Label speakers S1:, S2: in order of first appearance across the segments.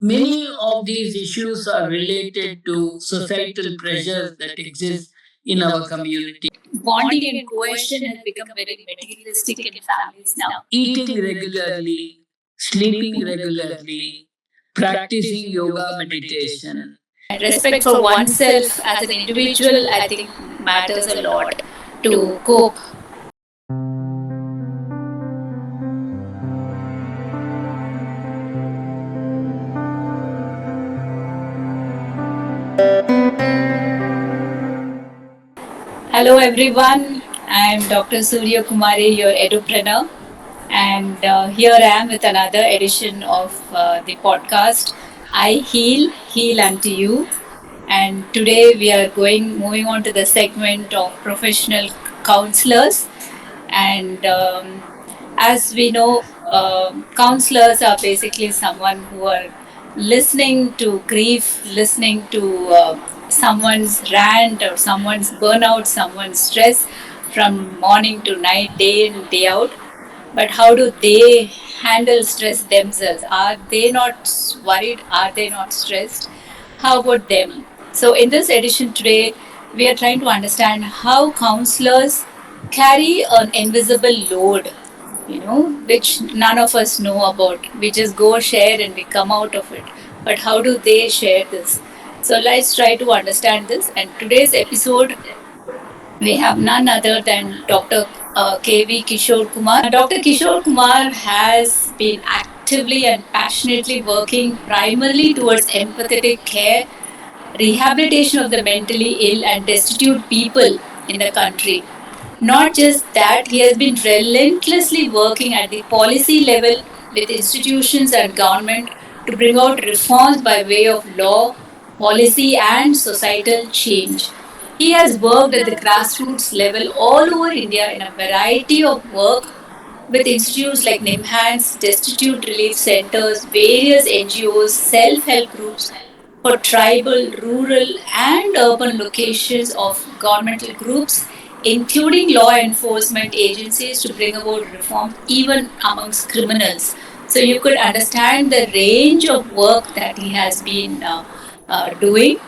S1: Many of these issues are related to societal pressures that exist in our community.
S2: Bonding and cohesion has become very materialistic in families now.
S1: Eating regularly, sleeping regularly, practicing yoga meditation.
S2: And respect for oneself as an individual, I think, matters a lot to cope. Hello, everyone. I'm Dr. Surya Kumari, your edupreneur, and here I am with another edition of the podcast. I heal unto you. And today we are moving on to the segment of professional counselors. And as we know, counselors are basically someone who are listening to grief, listening to someone's rant or someone's burnout, someone's stress from morning to night, day in, day out. But how do they handle stress themselves? Are they not worried? Are they not stressed? How about them? So, in this edition today, we are trying to understand how counselors carry an invisible load, which none of us know about. We just go share and we come out of it. But how do they share this? So, let's try to understand this. And today's episode, we have none other than Dr. K.V. Kishore Kumar. Dr. Kishore Kumar has been actively and passionately working primarily towards empathetic care, rehabilitation of the mentally ill and destitute people in the country. Not just that, he has been relentlessly working at the policy level with institutions and government to bring out reforms by way of law, policy, and societal change. He has worked at the grassroots level all over India in a variety of work with institutes like NIMHANS, Destitute Relief Centers, various NGOs, self help groups for tribal, rural, and urban locations of governmental groups, including law enforcement agencies, to bring about reform even amongst criminals. So you could understand the range of work that he has been doing.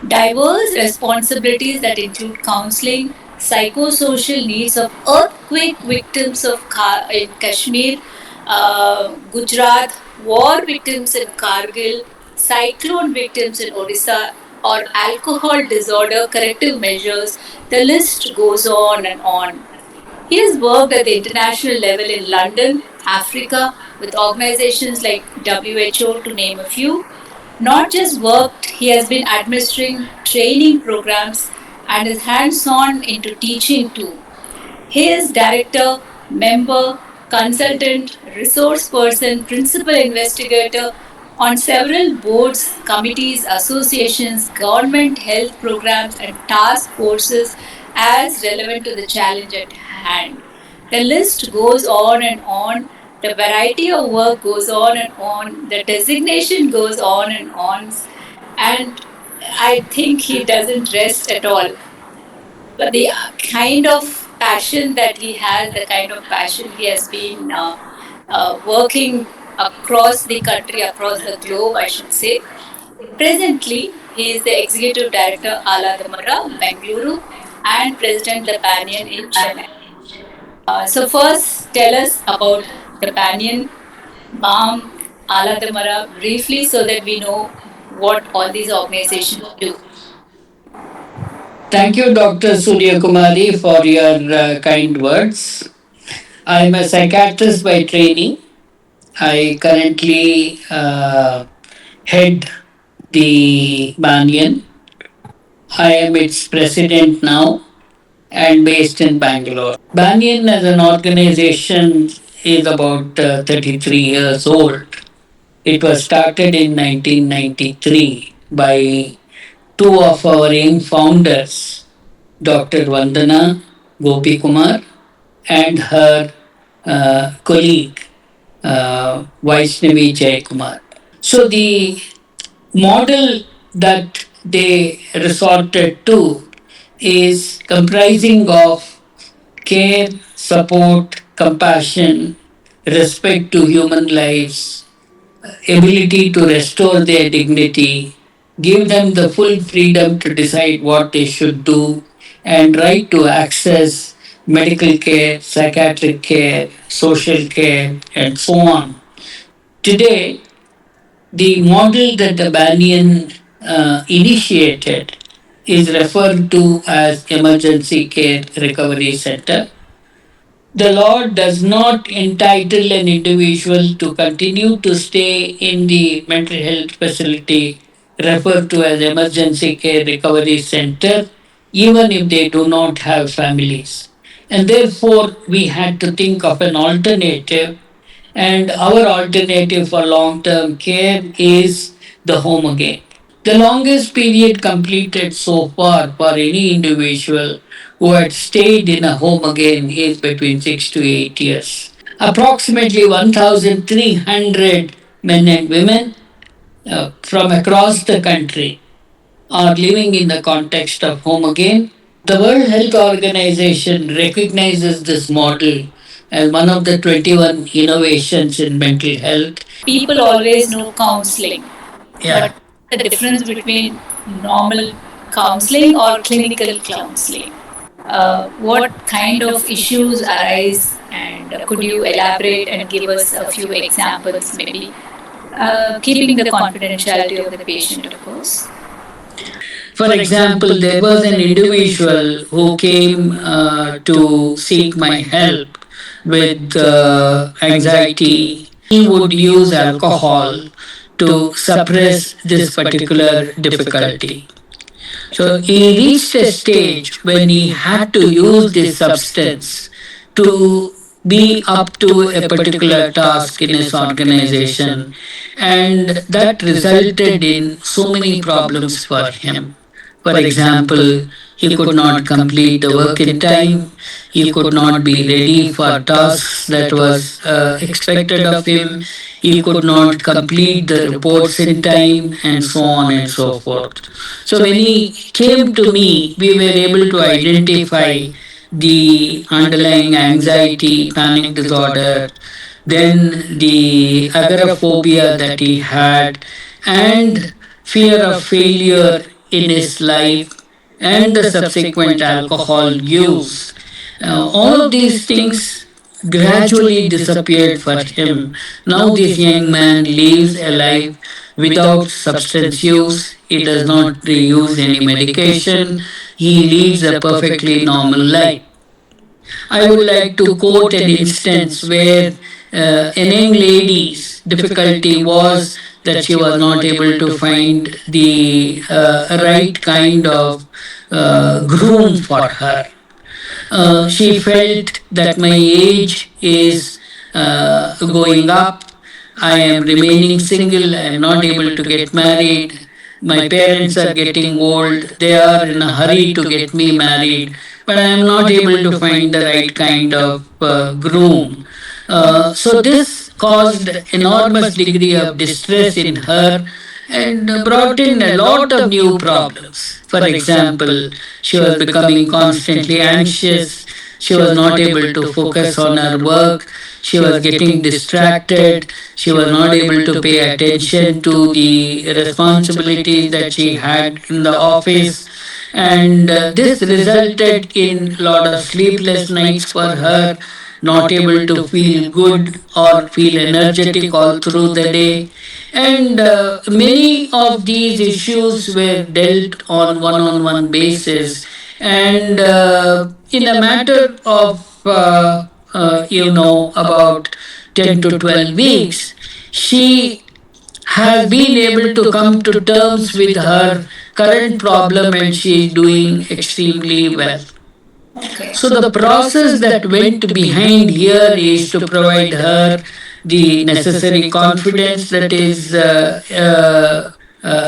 S2: Diverse responsibilities that include counseling, psychosocial needs of earthquake victims in Kashmir, Gujarat, war victims in Kargil, cyclone victims in Odisha, or alcohol disorder corrective measures. The list goes on and on. He has worked at the international level in London, Africa, with organizations like WHO, to name a few. Not just worked, he has been administering training programs and is hands on into teaching too. He is director, member, consultant, resource person, principal investigator on several boards, committees, associations, government health programs, and task forces as relevant to the challenge at hand. The list goes on and on. The variety of work goes on and on. The designation goes on and on. And I think he doesn't rest at all. But the kind of passion that he has, the kind of passion he has been working across the country, across the globe, I should say. Presently, he is the executive director Aladamara, Bengaluru, and president the Banyan in Chennai. So first, tell us about the Banyan, BAM, Aladamara briefly, so that we know what all these organizations do.
S1: Thank you, Dr. Surya Kumari, for your kind words. I'm a psychiatrist by training. I currently head the Banyan. I am its president now and based in Bangalore. Banyan as an organization is about 33 years old. It was started in 1993 by two of our young founders, Dr. Vandana Gopi Kumar and her colleague, Vaishnavi Jayakumar. So the model that they resorted to is comprising of care, support, compassion, respect to human lives, ability to restore their dignity, give them the full freedom to decide what they should do, and right to access medical care, psychiatric care, social care, and so on. Today, the model that the Banyan initiated is referred to as Emergency Care Recovery Center. The law does not entitle an individual to continue to stay in the mental health facility referred to as Emergency Care Recovery Center, even if they do not have families. And therefore, we had to think of an alternative, and our alternative for long term care is the home again. The longest period completed so far for any individual who had stayed in a home again is between 6 to 8 years. Approximately 1,300 men and women from across the country are living in the context of home again. The World Health Organization recognizes this model as one of the 21 innovations in mental health.
S2: People always know counseling.
S1: Yeah.
S2: But the difference between normal counseling or clinical counseling? What kind of issues arise, and could you elaborate and give us a few examples, maybe keeping the confidentiality of the patient, of course?
S1: For example, there was an individual who came to seek my help with anxiety. He would use alcohol to suppress this particular difficulty. So he reached a stage when he had to use this substance to be up to a particular task in his organization, and that resulted in so many problems for him. For example, he could not complete the work in time, he could not be ready for tasks that was expected of him, he could not complete the reports in time, and so on and so forth. So when he came to me, we were able to identify the underlying anxiety, panic disorder, then the agoraphobia that he had, and fear of failure in his life, and the subsequent alcohol use. All of these things gradually disappeared for him. Now, this young man lives a life without substance use. He does not use any medication. He leads a perfectly normal life. I would like to quote an instance where an young lady's difficulty was that she was not able to find the right kind of groom for her. She felt that my age is going up. I am remaining single. I am not able to get married. My parents are getting old. They are in a hurry to get me married, but I am not able to find the right kind of groom. So this caused enormous degree of distress in her and brought in a lot of new problems. For example, she was becoming constantly anxious. She was not able to focus on her work. She was getting distracted. She was not able to pay attention to the responsibilities that she had in the office. And this resulted in a lot of sleepless nights for her, not able to feel good or feel energetic all through the day. And many of these issues were dealt on one basis. And in a matter of, about 10 to 12 weeks, she has been able to come to terms with her current problem, and she is doing extremely well.
S2: Okay.
S1: So the process that went behind here is to provide her the necessary confidence that is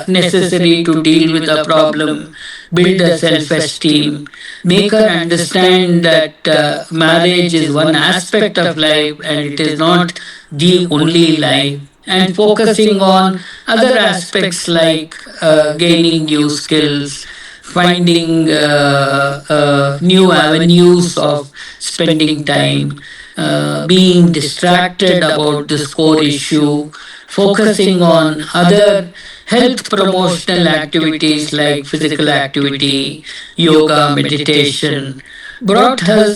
S1: necessary to deal with the problem, build a self-esteem, make her understand that marriage is one aspect of life and it is not the only life, and focusing on other aspects like gaining new skills, finding new avenues of spending time, being distracted about this core issue, focusing on other health promotional activities like physical activity, yoga, meditation, brought her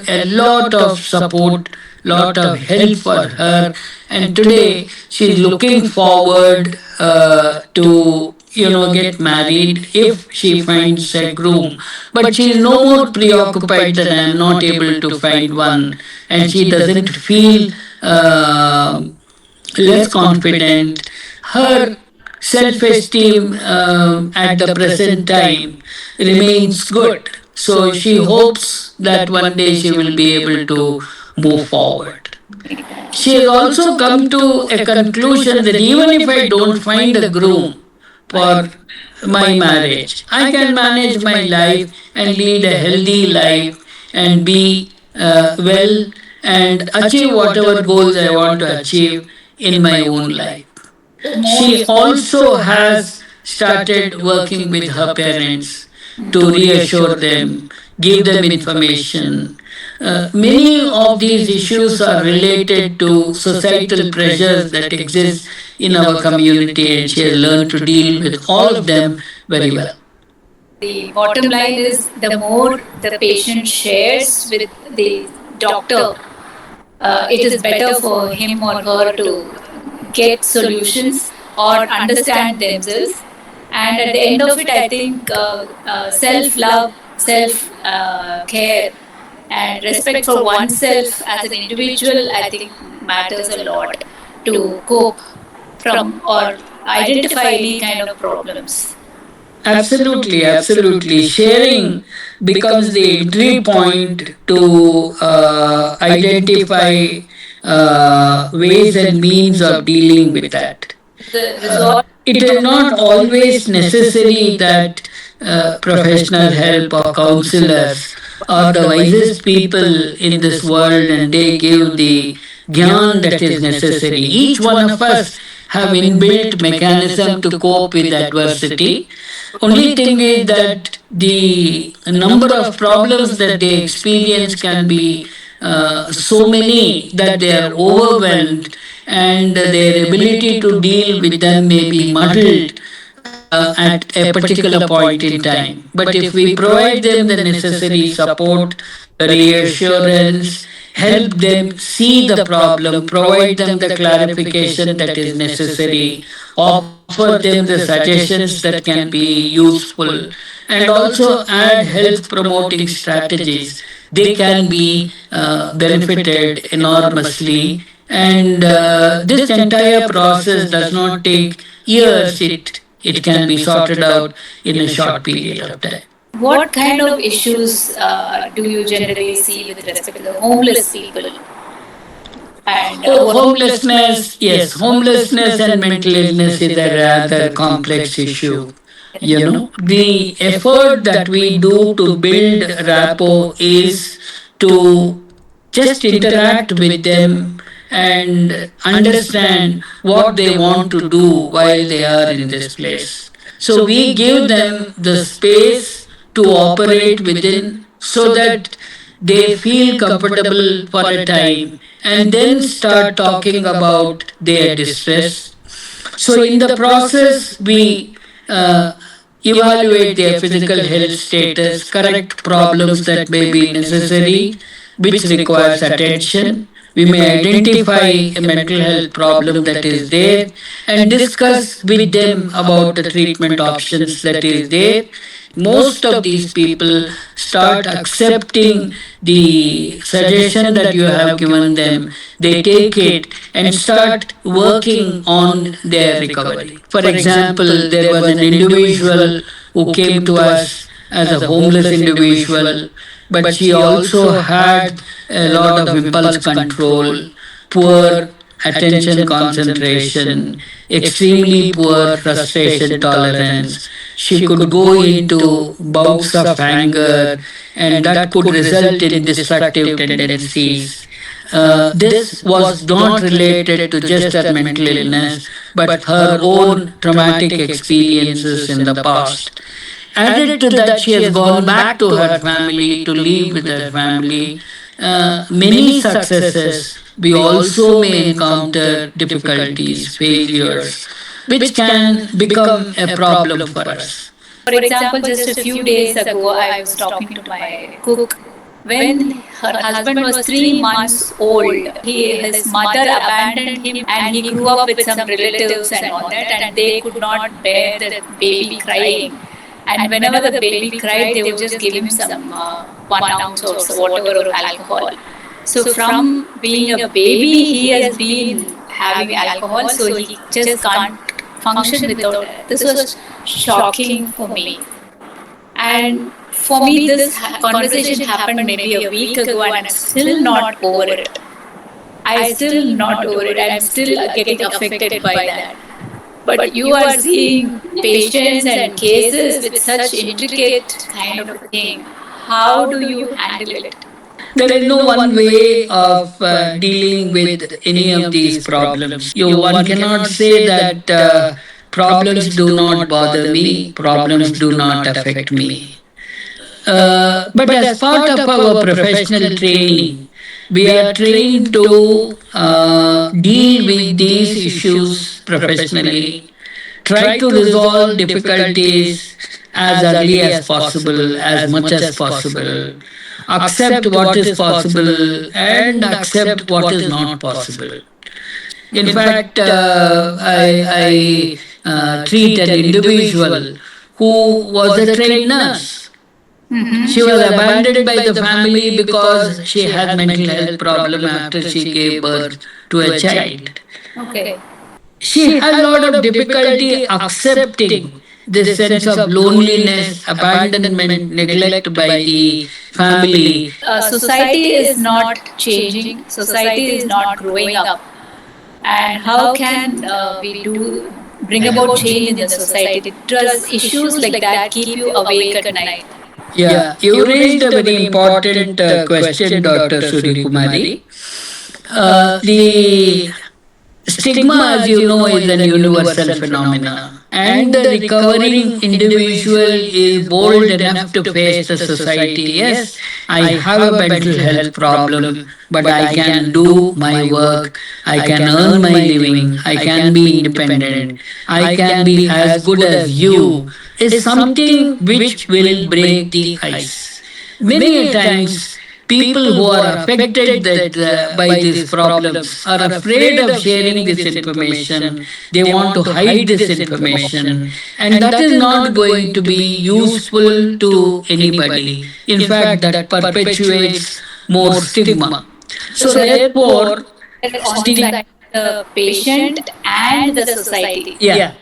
S1: a lot of support, lot of help for her, and today she's looking forward to get married if she finds a groom. But she's no more preoccupied that I am not able to find one, and she doesn't feel less confident. Her self esteem at the present time remains good. So she hopes that one day she will be able to move forward. She has also come to a conclusion that even if I don't find a groom for my marriage, I can manage my life and lead a healthy life and be well and achieve whatever goals I want to achieve in my own life. She also has started working with her parents to reassure them, give them information. Many of these issues are related to societal pressures that exist in our community, and she has learned to deal with all of them very well.
S2: The bottom line is the more the patient shares with the doctor, it is better for him or her to get solutions or understand themselves. And at the end of it, I think self love, self care, and respect for oneself as an individual, I think matters a lot to cope from or identify any kind of problems.
S1: Absolutely, absolutely. Sharing becomes the entry point to identify ways and means of dealing with that.
S2: The result.
S1: It is not always necessary that professional help or counselors are the wisest people in this world and they give the gyan that is necessary. Each one of us have inbuilt mechanism to cope with adversity. Only thing is that the number of problems that they experience can be so many that they are overwhelmed and their ability to deal with them may be muddled at a particular point in time. But if we provide them the necessary support, reassurance, help them see the problem, provide them the clarification that is necessary, offer them the suggestions that can be useful, and also add health promoting strategies, they can be benefited enormously. And this entire process does not take years, it can be sorted out in a short period of time.
S2: What kind of issues do you generally see with respect to the homeless people? And
S1: Oh, homelessness, yes, homelessness and mental illness is a rather complex issue. The effort that we do to build rapport is to just interact with them and understand what they want to do while they are in this place. So we give them the space to operate within so that they feel comfortable for a time and then start talking about their distress. So, in the process, we evaluate their physical health status, correct problems that may be necessary, which requires attention. We may identify a mental health problem that is there and discuss with them about the treatment options that is there. Most of these people start accepting the suggestion that you have given them. They take it and start working on their recovery. For example, there was an individual who came to us as a homeless individual, but she also had a lot of impulse control, poor attention concentration, extremely poor frustration tolerance. She could go into bouts of anger, and that could result in destructive tendencies. This was not related to just her mental illness, but her own traumatic experiences in the past. Added to that, she has gone back to her family to live with her family. Many successes, we also may encounter difficulties, failures, which can become a problem for us.
S2: For example, just a few days ago, I was talking to my cook. When her husband was 3 months old, his mother abandoned him and he grew up with some relatives and all that, and they could not bear the baby crying. And whenever the baby cried, they would just give him some 1 ounce or so, whatever of alcohol. So from being a baby, he has been having alcohol, so he just can't function without it. This was shocking for me. And for me, this conversation happened maybe a week ago, and I'm still not over it. I'm still not over it. I'm still getting affected by that. But you are seeing patients and cases with such intricate kind of a thing. How do you handle it?
S1: There is no one way of dealing with any of these problems. One cannot say that problems do not bother me, problems do not affect me. But as part of our professional training, we are trained to deal with these issues professionally, try to resolve difficulties as early as possible, as much as possible, accept what is possible, and accept what is not possible. In fact, I treat an individual who was a trained nurse. She was abandoned by the family because she had mental health problem after she gave birth to a child.
S2: Okay.
S1: She had a lot of difficulty accepting this sense of loneliness, abandonment, neglect by the family.
S2: Society is not changing, society is not growing up. And how can we do bring about change in the society? Does issues like that keep you awake at night?
S1: Yeah, you raised a very important question, Dr. Suryakumari. The stigma, as you know, is an universal phenomenon. And the recovering individual is bold enough to face the society. Yes, I have a mental health problem, but I can do my work, I can earn my living, I can be independent, I can be as good as you, is something which will break the ice. Many a times, people who are affected by these problems are afraid of sharing this information. They want to hide this information, and that is not going to be useful to anybody. In fact, that perpetuates more stigma. So, therefore,
S2: On the patient and the society.
S1: yeah.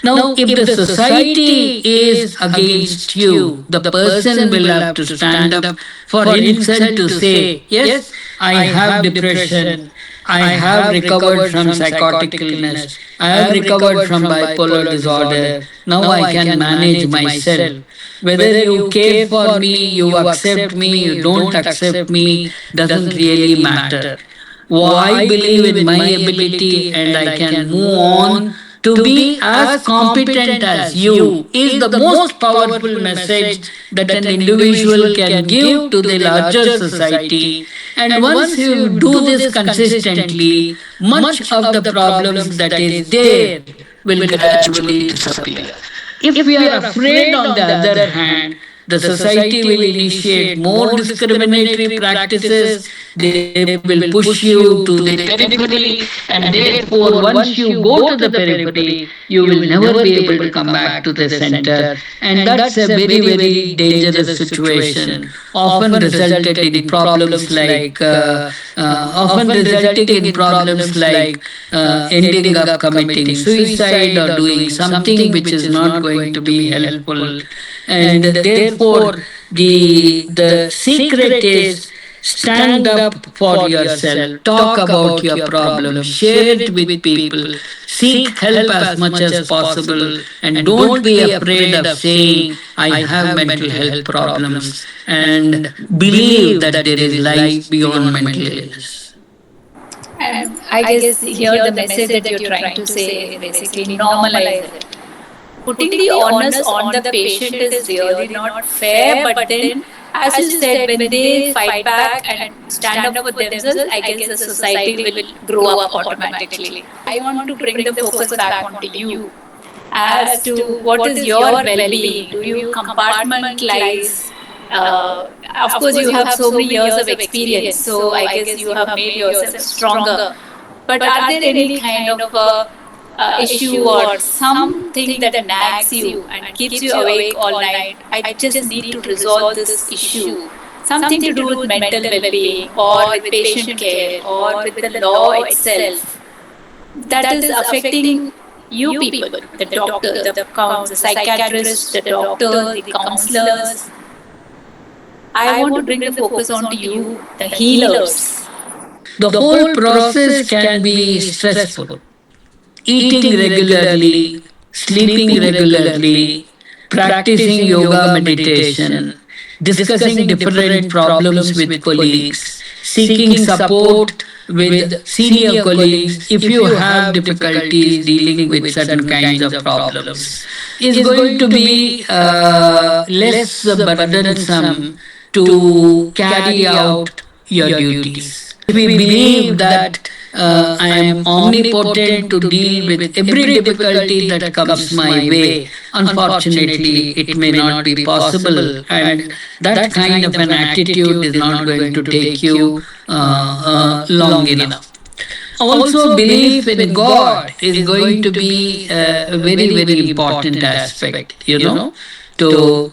S1: Now, if the society is against you, the person will have to stand up for himself to say, yes, I have depression, I have recovered from psychotic illness, I have recovered from bipolar disorder, now I can manage myself. Whether you care for me, you accept me, you don't accept me, doesn't really matter. I believe in my ability and I can move on to be as competent as you is the most powerful message that an individual can give to the larger society. And once you do this consistently, much of the problems that is there will gradually disappear. If we are afraid, on the other hand, the society will initiate more discriminatory practices. They will push you to the periphery, and therefore, once you go to the periphery, you will never be able to come back to the center. And that's a very, very dangerous situation, often resulted in problems like, ending up committing suicide or doing something which is not going to be helpful. And therefore, the secret is stand up for yourself, talk about your problem, share it with people, seek help as much as possible, and don't be afraid of saying, I have mental health problems, and believe that there is life beyond mental illness.
S2: And I guess here the message that you're trying to say is basically normalize it. Putting the onus on the patient is really not fair, but then as you said, when they fight back and stand up for themselves, I guess the society will grow up automatically. I want to bring the focus back onto you as to what is your well-being. Do you compartmentalize? Of course, you have so many years of experience, so I guess you have made yourself stronger. But are there any kind of issue or something that nags you and keeps you awake all night? I just need to resolve this issue. Something to do with mental well-being or with patient care or with the law itself that is affecting you people, the doctor, the psychiatrist, the doctor, the counselors. I want to bring the focus onto you, the healers.
S1: The whole process can be stressful. Eating regularly, sleeping regularly, practicing yoga meditation, discussing different problems with colleagues, seeking support with senior colleagues if you have difficulties dealing with certain kinds of problems is going to be less burdensome to carry out your duties. If we believe that I am omnipotent to deal with every difficulty that comes my way, unfortunately, it may not be possible, and that kind of an attitude is not going to take you long enough. Also, belief in God is going to be a very, very important aspect, to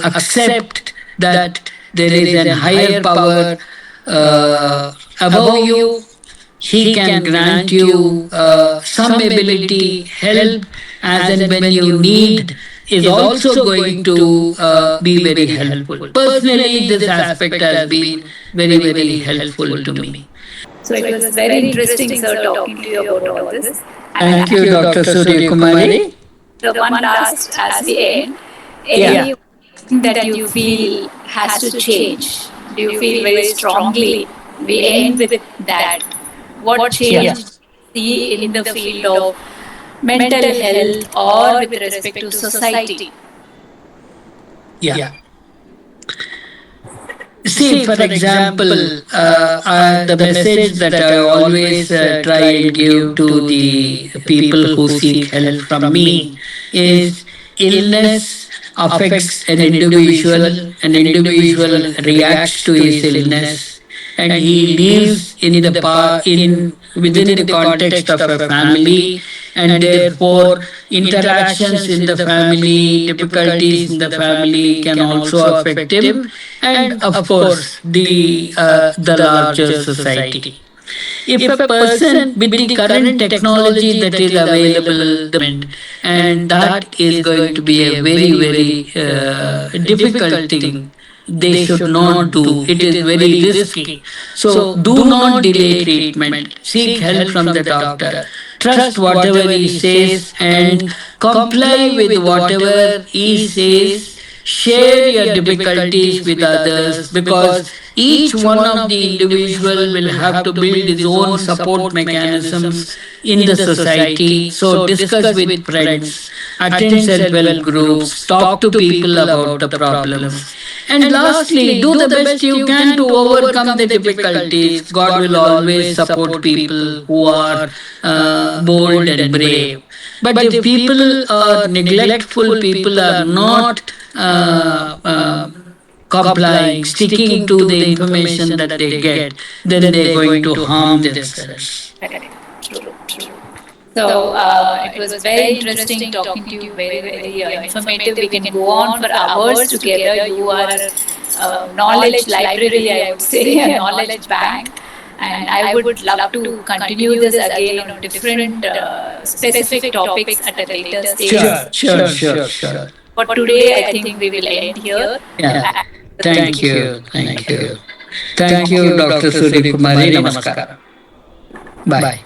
S1: accept that there is a higher power above you. He can grant you some ability, help as and when you need, is also going to be very helpful. Personally, this aspect has been very, very helpful to me.
S2: So it was very interesting, sir, talking to you about all this.
S1: Thank you, Dr. Surya Kumari.
S2: The one last as we end,
S1: Yeah.
S2: anything that you feel has to change? Do you feel very strongly? We end with that. What change
S1: Yeah.
S2: do you see in the field of mental health or with respect to society?
S1: Yeah. See, for example, the message that I always try and give to the people who seek help from me is illness affects an individual reacts to his illness, and he lives in the in within the context of a family, and therefore interactions in the family, difficulties in the family can also affect him, and of course the larger society. If a person with the current technology that is available, and that is going to be a very, very difficult thing, they should not do. It is very risky. So do not delay treatment. Seek help from the doctor. Trust whatever he says and comply with whatever he says. Share your difficulties with others, because each one of the individual will have to build his own support mechanisms in the society. So discuss with friends, attend self-help groups, talk to people about the problems. And lastly, do the best you can to overcome the difficulties. God will always support people who are bold and brave. But if people are neglectful, people are not complying, sticking to the information that they get, then they're going to harm themselves.
S2: True, true. So it was very interesting talking to you, very, very informative. We can go on for hours together. You are a knowledge library, I would say, a knowledge bank. And I would love to continue this again on different specific topics at a later stage.
S1: Sure.
S2: But today, I think we will end here.
S1: Yeah. Thank you. Thank you, Dr. Surya Kumari. Namaskar. Bye.